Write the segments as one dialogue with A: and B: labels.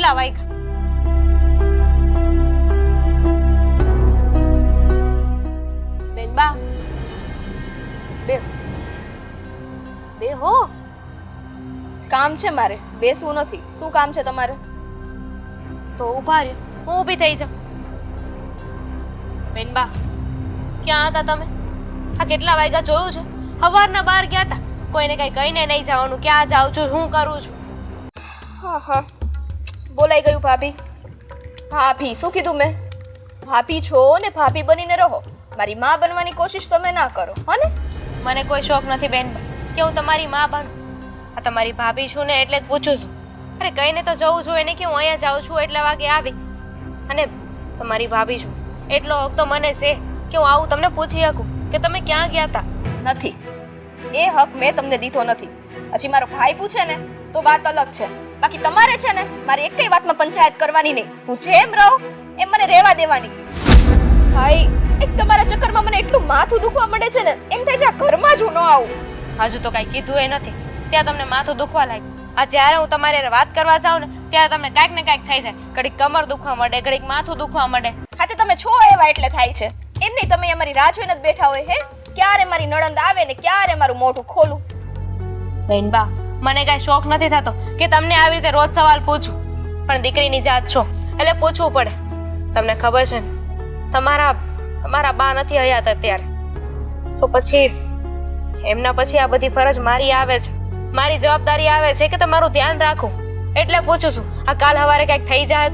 A: કેટલા વાગ્યા? બેનબા બેહો.
B: કામ છે મારે, બેસવું નથી. શું કામ છે તમારે?
A: તો ઊભા રહ્યો, હું ઊભી થઈ જાઉં. બેનબા ક્યાં હતા તમે? આ કેટલા વાગ્યા જોયું છે? સવારના બહાર ગયા હતા. કોઈને કઈ કહીને નહીં જવાનું ક્યાં જાઉં છું, હું કરું છું.
B: હા બોલાઈ ગયું ભાભી. ભાભી શું કીધું મેં? ભાભી છો ને ભાભી બનીને રહો. મારી માં બનવાની કોશિશ તમે ના કરો, હો ને?
A: મને કોઈ શોખ નથી બેનબા કે હું તમારી માં બનું. આ તમારી ભાભી છું ને એટલે જ પૂછું છું. અરે કહીને તો જવું જોઈએ ને કે હું અહીંયા જાઉં છું એટલા વાગે આવી. અને તમારી ભાભી છું એટલો હક તો મને છે કે હું આવું તમને પૂછી શકું કે તમે ક્યાં ગયા હતા.
B: નથી, એ હક મેં તમને દીધો નથી. હજી મારો ભાઈ પૂછે ને તો વાત અલગ છે. બાકી તમારે છે ને મારી એકઈ વાતમાં પંચાયત કરવાની નહીં. હું જેમ રહું એમ મને રહેવા દેવાની. ભાઈ એક તમારા ચક્કરમાં મને એટલું માથું દુખવા માંડે છે ને, એમ થાય છે આ ઘરમાં જ હું ન આવું.
A: હજુ તો કઈ કીધું એ નથી ત્યાં તમને માથું દુખવા લાગ્યું. આ જ્યારે હું તમારી હારે વાત કરવા જાઉં ને ત્યારે તમને કાંઈક ને કાંઈક થઈ જાય. ઘડીક કમર દુખવા માંડે, ઘડીક માથું દુખવા માંડે.
B: હા તે તમે છો એવા એટલે થાય છે. એમ નહીં તમે અમારી રાહ જોઈને જ બેઠા હોય હે? ક્યારે મારી નણંદ આવે ને ક્યારે મારું મોઢું ખોલું.
A: બેનબા મને કઈ શોખ નથી થતો કે તમને આવી રીતે રોજ સવાલ પૂછું, પણ દીકરીની જાત છો એટલે પૂછવું પડે. તમને ખબર છે ને તમારા બા નથી હયાત અત્યારે, તો પછી એમના પછી આ બધી ફરજ મારી આવે છે, મારી જવાબદારી આવે છે કે તમારું ધ્યાન રાખું. એટલે પૂછું છું. આ કાલ સવારે કંઈક થઈ જાય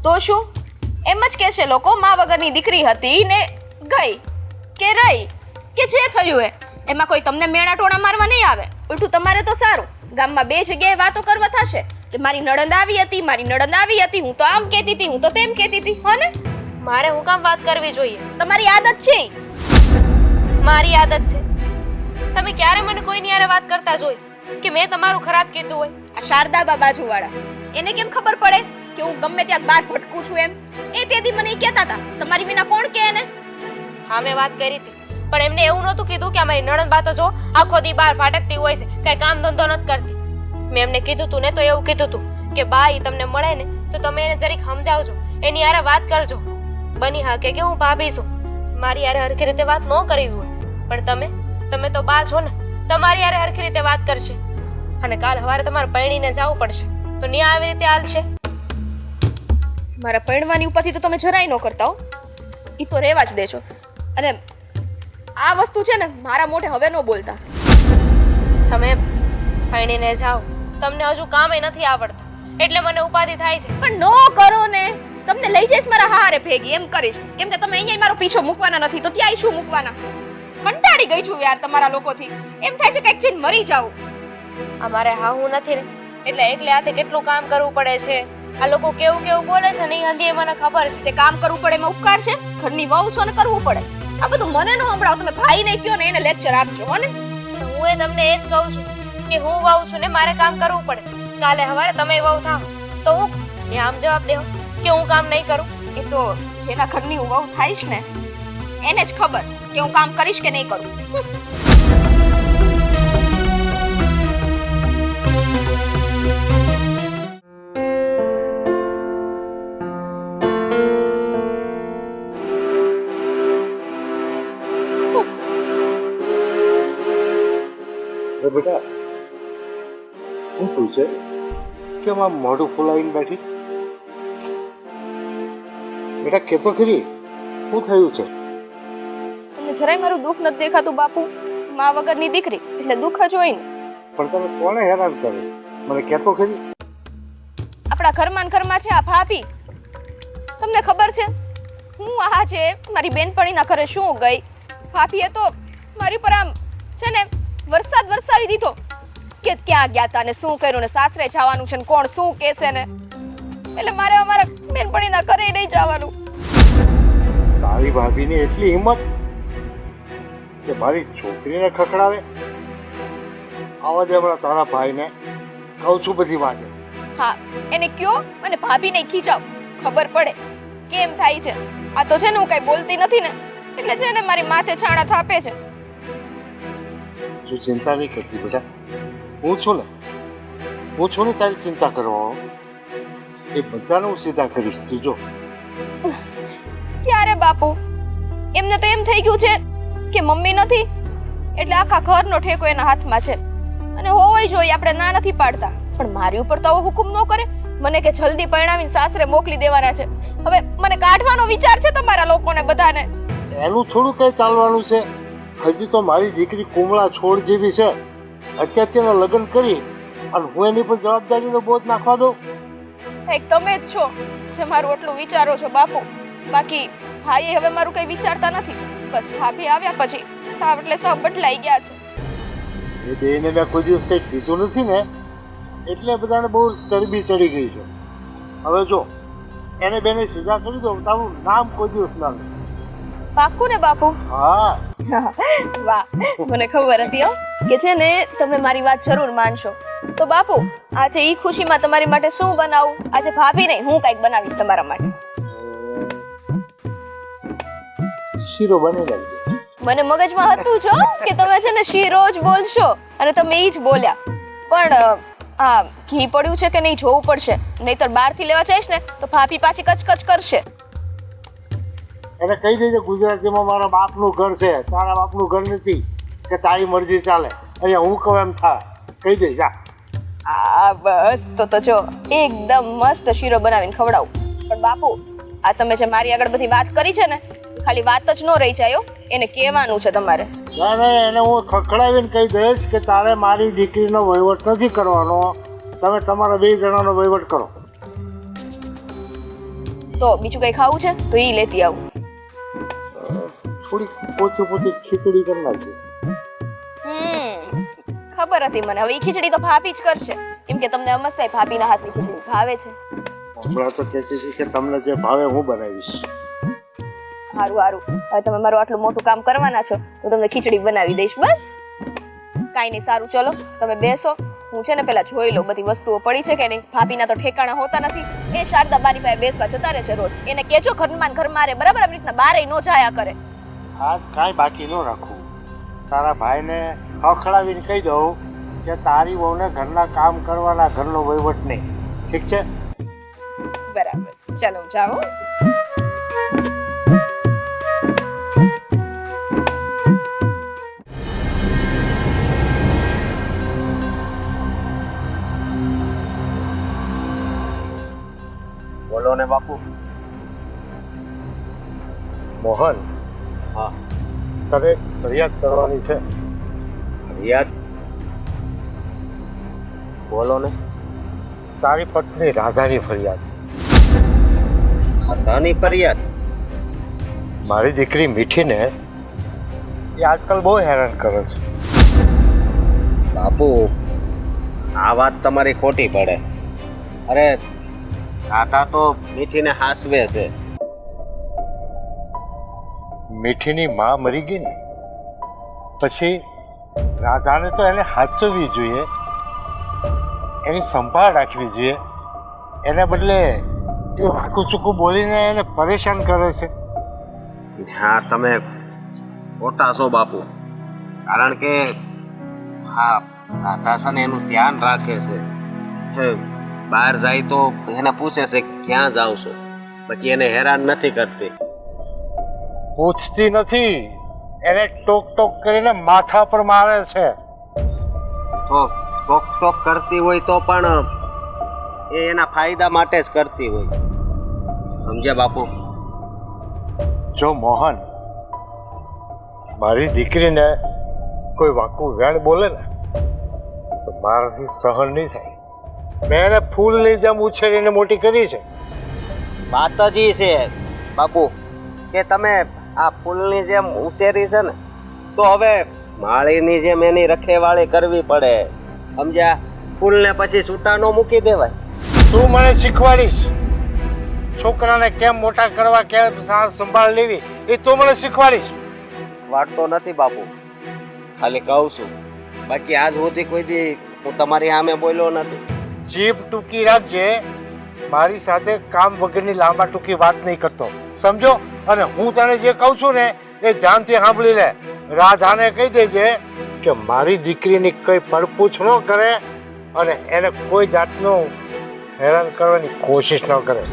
B: તો શું? એમ જ કહેશે લોકો માં વગરની દીકરી હતી ને ગઈ કે રહી કે જે થયું એમાં કોઈ તમને મેણા ટોણા મારવા નહીં આવે. ઉલટું તમારે તો સારું, ગામમાં બે જગ્યાએ વાતો કરવા થશે કે મારી નણંદ આવી હતી, મારી નણંદ આવી હતી, હું તો આમ કહેતી હતી, હું તો તેમ કહેતી હતી, હો ને?
A: મારે હું કામ વાત કરવી જોઈએ?
B: તમારી આદત છે.
A: મારી આદત છે? તમે ક્યારે મને કોઈની હારે વાત કરતા જોઈ કે મેં તમારું ખરાબ કીધું હોય?
B: આ શારદાબા બાજુવાળા એને કેમ ખબર પડે કે હું ગમે ત્યાં બહાર ભટકું છું એમ? એ તેથી મને કહેતા હતા તમારી વિના કોણ કહે એને?
A: હા મેં વાત કરી હતી, પણ એમને એવું નહોતું કીધું કે અમારી નણંદ બા તો જો આખો દી બહાર ફાટકતી હોય છે, કઈ કામ ધંધો નથી કરતી. મેં એમને કીધું તું ને તો એવું કીધું તું કે બા ઈ તમને મળે ને તો તમે એને જરીક સમજાવજો, એની હારે વાત કરજો. બની હાકે કે હું ભાભી છું, મારી હારે હરખી રીતે વાત ન કરવી હોય, પણ તમે તો બા છો ને, તમારી હારે હરખી રીતે વાત કરશે. અને કાલ સવારે તમારે પૈણીને જવું પડશે તો ન્યા આવી રીતે હાલશે?
B: મારા પૈણવાની ઉપરથી તો તમે જરાય ન કરતા હો. ઈ તો રહેવા જ દેજો. અને આ વસ્તુ છે ને મારા મોઢે હવે ન બોલતા.
A: તમે પૈણીને જાઓ, તમને હજુ કામે નથી આવડતા એટલે મને ઉપાધિ થાય છે.
B: પણ નો કરો ને, તમને લઈ જઈશ મારા હારે ભેગી એમ કરીશ. કેમ કે તમે અહીંયા મારો પીછો મૂકવાના નથી તો ત્યાં શું મૂકવાના? કંટાળી ગઈ છું યાર તમારા લોકોથી. એમ થાય છે કે એક જઈને મરી જાઉં.
A: અમારે હાવું નથી ને એટલે એકલે હાથે કેટલું કામ કરવું પડે છે. આ લોકો કેવું બોલે છે ને એ હંધી મને ખબર છે.
B: તે કામ કરવું પડે એમાં ઉપકાર છે? ઘરની વહુ છો ને કરવું પડે. આ બધું મને ન સંભળાવ. તમે ભાઈને કહો ને એને લેક્ચર આપજો, હો ને?
A: હું તમને એ જ કહું છું કે હું વહુ છું ને મારે કામ કરવું પડે. કાલે સવારે તમે વહુ થાવ તો હું આમ જવાબ દેવો કે હું કામ નહીં કરું?
B: એ તો જેના ઘરની હું વહુ થાઈશ ને એને જ ખબર કે હું કામ કરીશ કે નહીં કરું.
C: બેટા હું શું છે કેમ આમ મોઢું ફૂલાવીને બેઠી? બેટા કેતો ખરી શું થયું છે?
B: તમને જરાય મારું દુઃખ નથી દેખાતું બાપુ? માં વગરની દીકરી એટલે દુઃખ જ હોય ને.
C: પણ તમે કોને હેરાન કરે મને કેતો ખરી?
B: આપણા ઘરમાં છે આ ભાભી. તમને ખબર છે હું આજે મારી બેનપણીના ઘરે શું ગઈ? ભાભીએ તો મારી પર આમ છે ને વરસાદ વરસાવી દીધો કે ક્યાં ગયા તા ને શું કર્યું ને સાસરે જવાનું છે ને કોણ શું કહેશે ને. એટલે મારે અમારા બેનપણીના ઘરે નહીં જવાનું.
C: તારી ભાભીની એટલી હિંમત કે મારી છોકરીને ખખડાવે? આવા દે હમણાં તારા ભાઈને કહું છું બધી વાત.
B: હા એને કયો અને ભાભીને ખીચાવ, ખબર પડે કેમ થાય છે. આ તો છે ને હું કઈ બોલતી નથી ને એટલે છે ને મારી માથે છાણા થાપે છે.
C: તું ચિંતા નહીં કરતી બેટા, હું છું ને હું છું ને તારી ચિંતા કરવાનો, એ બધાને હું સીધા કરીશ તું જો.
B: ક્યારે બાપુ? એમને તો એમ થઈ ગયું છે કે મમ્મી નથી એટલે આખા ઘરનો ઠેકો એના હાથમાં છે, અને હોવોય જોઈએ, આપણે ના નથી પાડતા, પણ મારી ઉપર તો આવો હુકમ ન કરે. મને કે જલ્દી પરણાવીને સાસરે મોકલી દેવાના છે. હવે મને કાઢવાનો વિચાર છે તમારા લોકોને બધાને.
C: એનું થોડું કઈ ચાલવાનું છે? હજી તો મારી દીકરી કુમળા છોડ જેવી છે. અત્યારે તેના લગ્ન કરી અને હું એની પર જવાબદારીનો બોજ નાખવા દઉં?
B: એક તમે જ છો જે મારું એટલું વિચારો છો બાપુ. બાકી ભાઈએ હવે મારું કઈ વિચારતા નથી. બસ ભાભી આવ્યા પછી સાવ એટલે સાવ બદલાઈ ગયા છે.
C: એ બેને મેં કોઈ દિવસ કંઈ કીધું નથી ને, એટલે બધાને બહુ ચરબી ચડી ગઈ છે. હવે જો એને બેને સીધા કરી દો, તારું નામ કોઈ દિવસ ના લે.
B: પાક્કું ને બાપુ?
C: હા.
B: વાહ, મને ખબર હતી હો કે છે ને તમે મારી વાત જરૂર માનશો. તો બાપુ આજે ઈ ખુશીમાં તમારી માટે શું બનાવું? આજે ભાભી નહીં, હું કંઈક બનાવીશ તમારા માટે.
C: શીરો બની લાગજો.
B: મને મગજમાં હતું જો કે તમે છે ને શીરો જ બોલશો, અને તમે ઈ જ બોલ્યા. પણ હા, ઘી પડ્યું છે કે નહીં જોવું પડશે, નહીતર બહારથી લેવા જઈશ ને તો ભાભી પાછી કચકચ કરશે.
C: એને કહી દેજે ગુજરાતીમાં મારા બાપનું ઘર છે, તારા બાપનું ઘર નથી કે તારી મરજી ચાલે. અહીંયા હું કહું એમ થાય, કહી દે જા.
B: આ બસ તો જો એકદમ મસ્ત શીરો બનાવીને ખવડાવું. પણ બાપુ આ તમે જે મારી આગળ બધી વાત કરી છે ને, ખાલી વાત જ ન રહી જાય, એને કહેવાનું છે તમારે.
C: ના ના, એને હું ખખડાવીને કહી દઈશ કે તારે મારી દીકરીનો વહીવટ નથી કરવાનો, તમે તમારા 2 જણાનો વહીવટ કરો.
B: તો બીજું કઈ ખાવું છે તો ઈ લેતી આવું.
C: થોડી પોચી ખીચડી કરી નાખજો.
B: ખબર હતી મને. હવે ઈ ખીચડી તો ભાભી જ કરશે, કેમ કે તમને અમસ્તા ભાભીના હાથની ખીચડી ભાવે છે.
C: હમણાં તો કહેતી હતી કે તમને જે ભાવે હું બનાવીશ.
B: હારું હારું, હવે તમે મારું આટલું મોટું કામ કરવાના છો તો તમને ખીચડી બનાવી દઈશ. બસ કાંઈ નહીં, સારું ચલો તમે બેસો. હું છે ને પેલા જોઈ લઉં બધી વસ્તુઓ પડી છે કે નહીં. ભાભીના તો ઠેકાણા હોતા નથી. એ શારદાબાની પાસે બેસવા જતા રહે છે રોજ. એને કહેજો ઘરમાં ઘરમાં રહે, બરાબર? આવી રીતના બારે ન જાયા કરે.
C: આજ કાંઈ બાકી ન રાખવું. તારા ભાઈને ખખડાવીને કહી દઉં કે તારી વહુને ઘરના કામ કરવાના, ઘરનો વહીવટ નહીં. ઠીક છે?
B: બરાબર, ચાલો જાઓ.
D: બોલો ને બાપુ.
C: મોહન,
D: હા.
C: તારે ફરિયાદ કરવાની છે.
D: ફરિયાદ? બોલો ને.
C: તારી પત્ની રાધાની ફરિયાદ.
D: રાધાની ફરિયાદ?
C: મારી દીકરી મીઠીને એ આજકાલ બહુ હેરાન કરે છે.
D: બાપુ આ વાત તમારી ખોટી પડે. અરે રાધા તો મીઠીને હાસવે છે.
C: મીઠીની માં મરી ગઈ ને પછી રાધાને તો એને હાચવવી જોઈએ, એની સંભાળ રાખવી જોઈએ. એને બદલે એ વાકું ચૂકું બોલીને એને પરેશાન કરે છે.
D: હા, તમે ખોટા છો બાપુ. કારણ કે હા, રાધા છે ને એનું ધ્યાન રાખે છે. બહાર જાય તો એને પૂછે છે ક્યાં જાવ છો, બાકી એને હેરાન નથી કરતી.
C: પૂછતી નથી, એને ટોક ટોક કરીને માથા પર મારે છે.
D: તો ટોક ટોક કરતી હોય તો પણ એ એના ફાયદા માટે જ કરતી હોય. સમજ્યા બાપુ?
C: જો મોહન, મારી દીકરીને કોઈ વાકું વેણ બોલે ને તો મારાથી સહન નહીં થાય. મેં એને ફૂલની જેમ ઉછેરીને મોટી કરી છે.
D: વાત જ ઈ છે બાપુ કે તમે આ ફૂલની જેમ ઉછેરી છે ને, તો હવે માળીની જેમ એની રખેવાળી કરવી પડે. સમજ્યા? ફૂલને પછી છૂટા ન મૂકી દેવાય.
C: તું મને શીખવાડીશ છોકરાને કેમ મોટા કરવા, કેમ સાર સંભાળ લેવી, એ તું મને શીખવાડીશ.
D: વાળતો નથી બાપુ, ખાલી કહું છું. બાકી આજ સુધી કોઈ દી હું તમારી સામે બોલ્યો નથી.
C: જીભ ટૂંકી રાખજે. મારી સાથે કામ વગરની લાંબા ટૂંકી વાત નહીં કરતો, સમજો? અને હું તને જે કહું છું ને એ ધ્યાનથી સાંભળી લે. રાધાને કહી દેજે કે મારી દીકરીની કઈ પડપૂછ ન કરે અને એને કોઈ જાતનું હેરાન કરવાની કોશિશ ન કરે.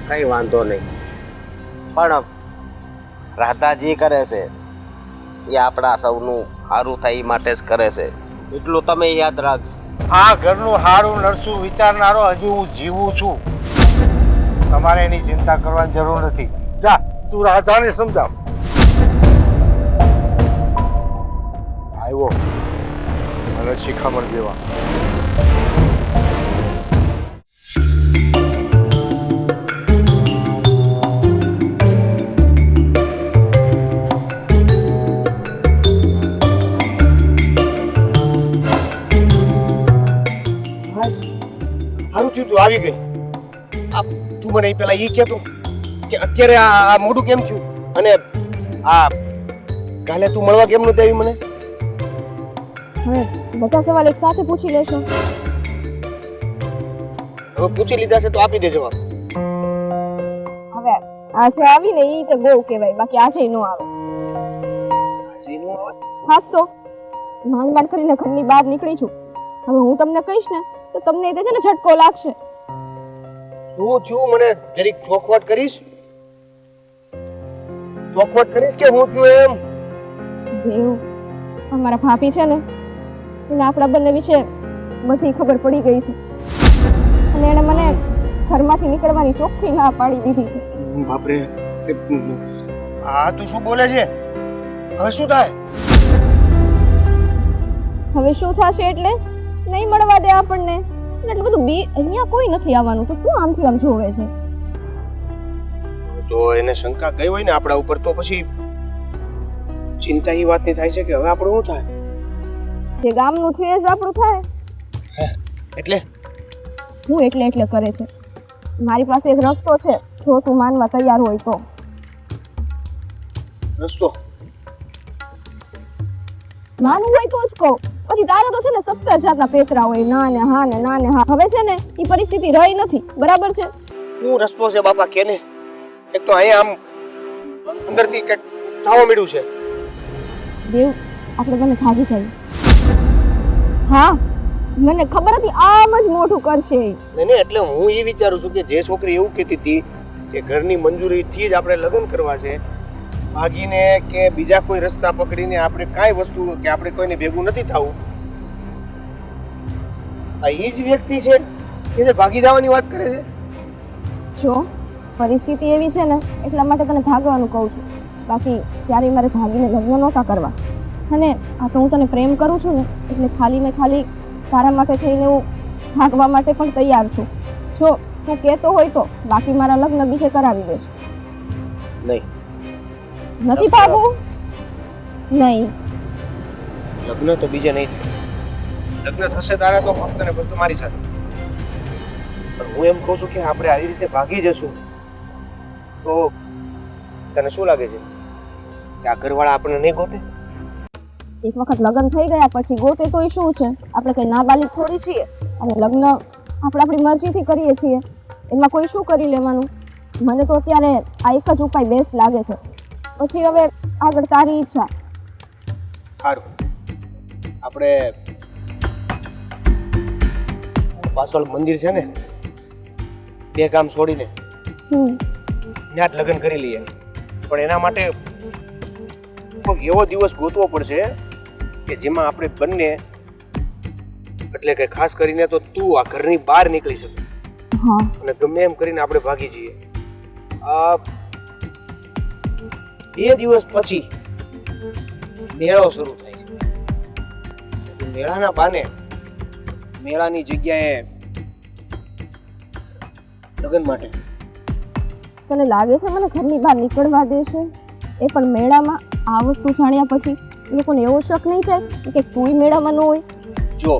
D: કઈ વાંધો નહીં, પણ રાધાજી કરે છે એ આપણા સૌનું સારું થાય એ માટે જ કરે છે, એટલું તમે યાદ રાખજો.
C: આ ઘરનું હારું નરસું વિચારનારો હજી હું જીવું છું. તમારે એની ચિંતા કરવાની જરૂર નથી. જા તું રાધાને સમજાવ. આવ્યો મને શિખામણ દેવા.
E: સારું થયું તું આવી ગઈ. આ તું મને પેલા એ કહેતો કે અત્યારે આ મોઢું કેમ થયું, અને આ કાલે તું મળવા કેમ નહોતી આવી મને?
B: હવે બધા સવાલ એક સાથે પૂછી લેશો.
E: હવે પૂછી લીધા છે તો આપી દે જવાબ.
B: હવે આજે આવીને ઈ તો બહુ કહેવાય, બાકી આજે ન આવે. ખાસ તો માંડ કરીને ઘરની બહાર નીકળી છું. હવે હું તમને કહીશ ને તો તમને એ છે ને ઝટકો લાગશે.
E: શું થયું મને જરીક ચોખવટ કરીશ? ચોખવટ કરીશ કે હું થયું એમ?
B: દેવ, અમારા ભાભી છે ને એને આપણા બંને વિશે બધી ખબર પડી ગઈ છે, અને એને મને ઘરમાંથી નીકળવાની ચોખ્ખી ના પાડી દીધી છે.
E: બાપરે, આ તું શું બોલે છે? હવે શું થાય?
B: હવે શું થશે એટલે નહીં મળવા દે આપણને. એટલું બધું બી અહીંયા કોઈ નથી આવવાનું, તો શું આમથી આમ જોવે છે?
E: જો એને શંકા ગઈ હોય ને આપણા ઉપર, તો પછી ચિંતા એ વાતની થાય છે કે હવે આપણું શું થાય?
B: જે ગામનું થયું એ જ આપણું થાય.
E: એટલે
B: હું એટલે કરે છે. મારી પાસે એક રસ્તો છે, જો તું માનવા તૈયાર હોય તો.
E: રસ્તો
B: માનવું હોય તો જ કહું, પછી તારે તો છે ને 17 જાતના પેતરા હોય, ના ને હા ને ના ને હા. હવે છે ને એ પરિસ્થિતિ રહી નથી, બરાબર છે?
E: શું રસ્તો છે બાપા કે ને? એક તો અહીંયા આમ અંદરથી કંઈક થવા મળ્યું છે.
B: દેવ, આપણે બંને ભાગી જઈએ. હા, મને ખબર હતી આમ જ મોઢું કરશે.
E: નહીં એટલે હું એ વિચારું છું કે જે છોકરી એવું કહેતી હતી કે ઘરની મંજૂરીથી જ આપણે લગ્ન કરવા છે, ભાગીને કે બીજા કોઈ રસ્તા પકડીને આપણે કાંઈ વસ્તુ કે આપણે કોઈને ભેગું નથી થવું, આ એ જ વ્યક્તિ છે કે જે ભાગી જવાની વાત કરે છે.
B: જો પરિસ્થિતિ એવી છે ને એટલા માટે તને ભાગવાનું કહું છું, બાકી ત્યારે મારે ભાગીને લગ્ન નહોતા કરવા. અને આ તો હું તને પ્રેમ કરું છું ને એટલે ખાલી ને ખાલી તારા માટે થઈને હું ભાગવા માટે પણ તૈયાર છું. જો તું કહેતો હોય તો બાકી મારા લગ્ન બીજે કરાવી દઈશ.
E: નહીં,
B: નથી ભાગવું? નહીં.
E: લગ્ન તો બીજે નહીં થાય. લગ્ન થશે તારે તો ફક્ત ને ફક્ત મારી સાથે. પણ હું એમ કહું છું કે આપણે આવી રીતે ભાગી જશું તો તને શું લાગે છે કે આ ઘરવાળા આપણને નહીં ગોતે?
B: એક વખત લગ્ન થઈ ગયા પછી ગોતે તોય શું છે? આપણે કઈ નાબાલિગ થોડી છીએ, અને લગ્ન આપણે આપણી મરજીથી કરીએ છીએ, એમાં કોઈ શું કરી લેવાનું? મને તો અત્યારે આ એક જ ઉપાય બેસ્ટ લાગે છે. પછી હવે આગળ તારી ઈચ્છા.
E: સારું, આપણે પાછળ મંદિર છે ને, બે કામ છોડીને ત્યાં જ લગ્ન કરી લઈએ. પણ એના માટે કોઈક એવો દિવસ ગોતવો પડશે કે જેમાં આપણે બંને, એટલે કે ખાસ કરીને તો તું આ ઘરની બહાર નીકળી શકે અને ગમે એમ કરીને આપણે ભાગી જઈએ. 2 દિવસ પછી મેળો શરૂ થાય છે. મેળાના બાને મેળાની જગ્યાએ લગ્ન માટે.
B: તને લાગે છે મને ઘરની બહાર નીકળવા દેશે? એ પણ મેળામાં? આ વસ્તુ જાણ્યા પછી લોકોને એવો શક નહીં થાય કે તું મેળામાં ન હોય?
E: જો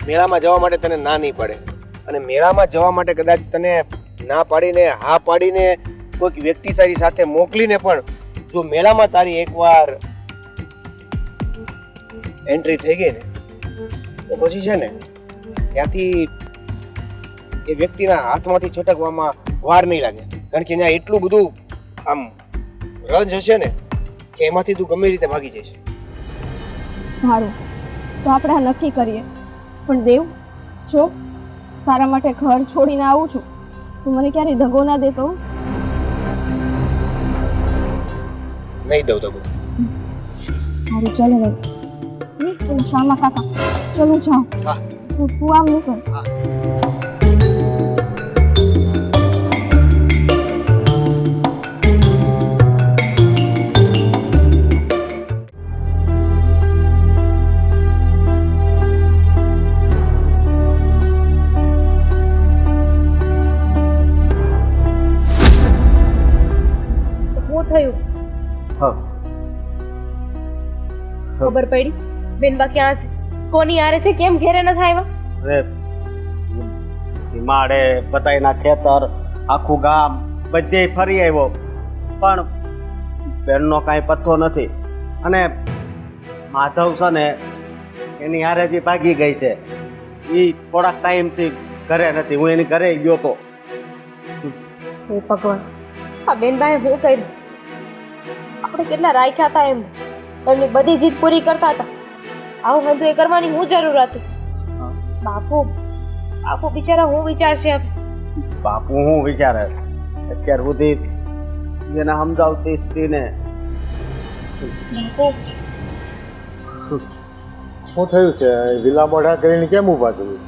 E: મેળામાં જવા માટે તને ના નહીં પડે, અને મેળામાં જવા માટે કદાચ તને ના પાડીને હા પાડીને કોઈક વ્યક્તિ તારી સાથે મોકલીને પણ જો મેળામાં તારી એકવાર એન્ટ્રી થઈ ગઈ ને તો પછી છે ને ત્યાંથી એ વ્યક્તિના હાથમાંથી છટકવામાં વાર નહીં લાગે. કારણ કે ત્યાં એટલું બધું આમ રજ હશે ને કે એમાંથી તું ગમે રીતે ભાગી જઈશ.
B: સારું, તો આપણે આ નક્કી કરીએ પણ દેવ જો તારા માટે ઘર છોડીને આવું છું, તું મને ક્યારે દગો ના દેતો.
E: નહીં દઉં દગો.
B: સારું ચાલો હવે તું શામા કાકા ચલો જાઓ.
E: હા.
B: તું આમ નીકળ.
A: શું થયું?
D: હા
A: ખબર પડી બેનબા ક્યાં છે, કોની હારે છે, કેમ ઘેરે નથી આવ્યા?
D: અરે સીમાડે બધાયના ખેતર આખું ગામ બધે ફરી આવ્યો પણ બેનનો કાંઈ પત્તો નથી. અને માધવ છે ને એની હારે જે ભાગી ગઈ છે એ થોડાક ટાઈમથી ઘરે નથી. હું એની ઘરે ગયો તો.
A: હે ભગવાન, આ બેનબાએ શું કર્યું? આપણે કેટલા રાખ્યા હતા એમ, એમની બધી જીદ પૂરી કરતા હતા. આવું બધું એ કરવાની હું જરૂર હતી? બાપુ બાપુ બિચારા હું વિચારશે હવે?
D: બાપુ હું વિચારે અત્યાર સુધી એને સમજાવતી સ્ત્રીને.
A: બાપુ
C: શું થયું છે? વિલા મોઢા કરીને કેમ ઊભા થયું?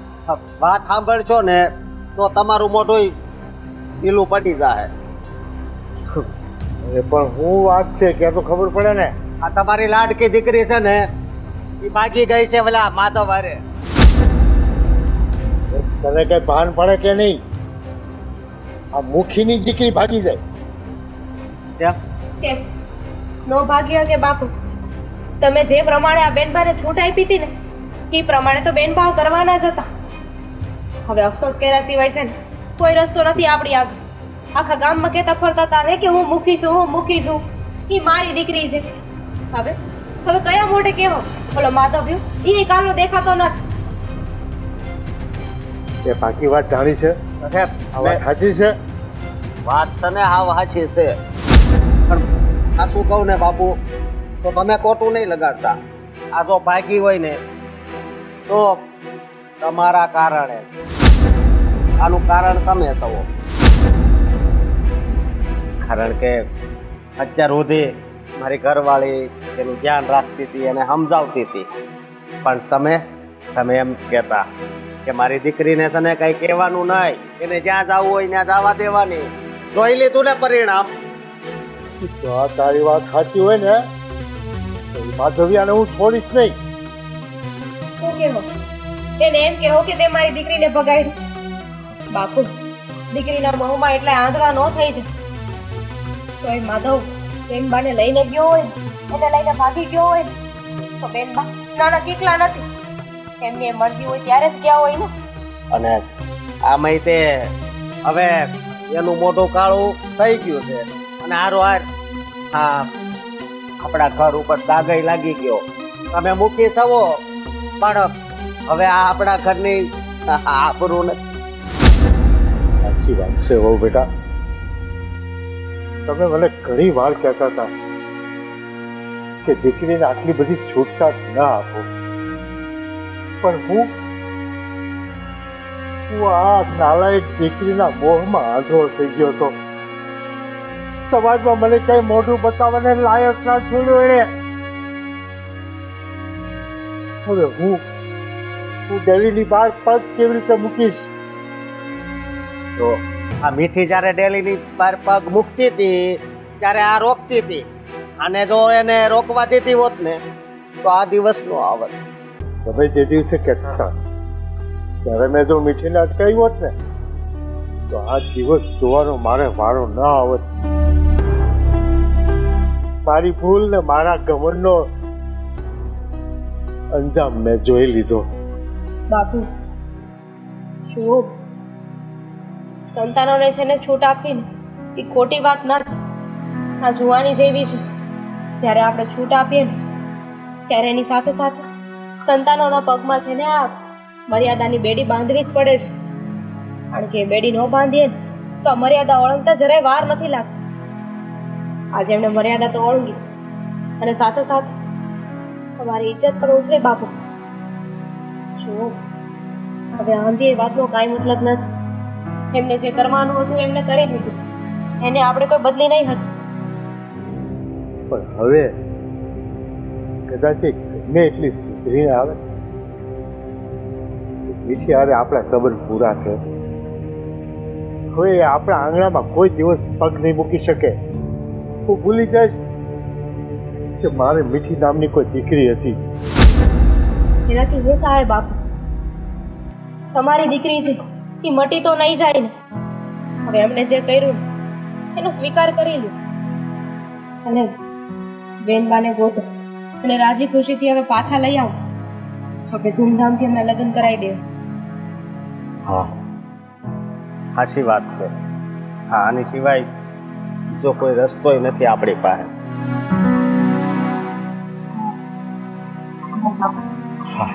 D: વાત સાંભળશો ને તો તમારું મોઢું ઈલું પડી જાય.
C: એ પણ હું વાત છે કે તો ખબર પડે ને.
D: આ તમારી લાડકી દીકરી છે ને એ ભાગી ગઈ છે પેલા માધવ હારે.
C: તને કઈ ભાન પડે કે નહીં? આ મુખીની દીકરી ભાગી જાય.
D: કેમ?
A: કેમ નો ભાગ્ય કે બાપુ? તમે જે પ્રમાણે આ બેનબાને છૂટ આપી હતી ને એ પ્રમાણે તો બેનબા કરવાના જ હતા. હવે અફસોસ કર્યા સિવાય છે ને કોઈ રસ્તો નથી આપણી આગળ. આખા ગામમાં કહેતા ફરતા હતા ને કે હું મૂકીશું, હું મૂકીશું, એ મારી દીકરી છે. હવે હવે કયા મોઢે કહેવો? બોલો માધવ એ કાલનો દેખાતો નથી.
C: એ બાકી વાત જાણી છે?
D: અરે,
C: આ વાત સાચી છે?
D: વાત તને હાવ સાચી છે પણ સાચું કહું ને બાપુ તો તમે ખોટું નહીં લગાડતા. આ જો ભાગી હોય ને તો તમારા કારણે. આનું કારણ તમે થવો. કારણ કે અત્યાર સુધી મારી ઘરવાળી એનું ધ્યાન રાખતી હતી અને સમજાવતી હતી પણ તમે એમ કહેતા કે મારી દીકરીને તને કઈ કહેવાનું નહીં, એને જ્યાં જવું હોય ત્યાં જવા દેવાની. જોઈ લીધું ને પરિણામ.
C: તો આ તારી વાત સાચી હોય ને તો ઈ માધવિયાને હું છોડીશ નહીં.
A: શું કહેવો? એને એમ કહેવો કે તે મારી દીકરીને ભગાડી. બાપુ દીકરીના મોહમાં એટલે આંધળા ન થઈ જાય. તો એ માધવ બેનબાને લઈને ગયો હોય ને, એને લઈને ભાગી ગયો હોય ને તો બેનબા નાના કીકલા નથી. એમની એ મરજી હોય ત્યારે જ ગયા હોય ને.
D: અને આમાંય તે હવે એનું મોઢું કાળું થઈ ગયું છે અને હારોહાર હા આપણા ઘર ઉપર દાગઈ લાગી ગયો. તમે મૂકી સવો પણ હવે આ આપણા ઘરની આબરૂ નથી.
C: સાચી વાત છે વહુ બેટા. તમે મને ઘણી વાર કહેતા હતા કે દીકરીને આટલી બધી છૂટછાટ ના આપો પણ હું આ નાલાયક દીકરીના મોહમાં આંધળો થઈ ગયો હતો. સમાજમાં મને કઈ મોઢું બતાવવાને લાયક ના છોડ્યો એને. હવે હું ડેલીની બહાર પગ કેવી રીતે મૂકીશ?
D: તો આ મીઠી જ્યારે ડેલીની બહાર પગ મૂકતી હતી ત્યારે આ રોકતી હતી અને જો એને રોકવા દેતી હોત ને તો આ દિવસ નો આવત.
C: તમે જે દિવસે કહેતા હતા ત્યારે મેં જો મીઠીને અટકાવી હોત ને તો આ દિવસ જોવાનો મારે વારો ના આવત. મારી ભૂલ ને મારા ઘમંડનો અંજામ મેં જોઈ લીધો.
A: બાપુ શું સંતાનોને છે ને છૂટ આપીને એ ખોટી વાત નથી. આ જુવાની જેવી છે. જ્યારે આપણે છૂટ આપીએ ને ત્યારે એની સાથે સાથે સંતાનોના પગમાં છે ને આ મર્યાદાની બેડી બાંધવી જ પડે છે. કારણ કે એ બેડી ન બાંધીએ ને તો આ મર્યાદા ઓળંગતા જરાય વાર નથી લાગતી. આજે એમને મર્યાદા તો ઓળંગી અને સાથે સાથે તમારી ઇજ્જત પણ ઉછળી બાપુ. શું હવે આંધી એ વાતનો કાંઈ મતલબ નથી. એમને જે કરવાનું હતું એમને કરી લીધું. એને આપણે કોઈ બદલી નહીં હતું.
C: પણ હવે કદાચ એ ગમે એટલી સુધરીને આવે મીઠી હારે આપણા સંબંધ પૂરા છે. હવે એ આપણા આંગણામાં કોઈ દિવસ પગ નહીં મૂકી શકે. હું ભૂલી જઈશ કે મારે મીઠી નામની કોઈ દીકરી હતી.
A: એનાથી શું થાય બાપુ? તમારી દીકરી છે એ મટી તો નહીં જાય ને. હવે એમને જે કર્યું ને એનો સ્વીકાર કરી લો અને બેનબાને ગોતો અને રાજી ખુશીથી હવે પાછા લઈ આવો. હવે ધૂમધામથી એમના લગ્ન કરાવી દેવા.
D: હા, સાચી વાત છે. હા, આની સિવાય બીજો કોઈ રસ્તોય નથી આપણી પાસે.
C: હા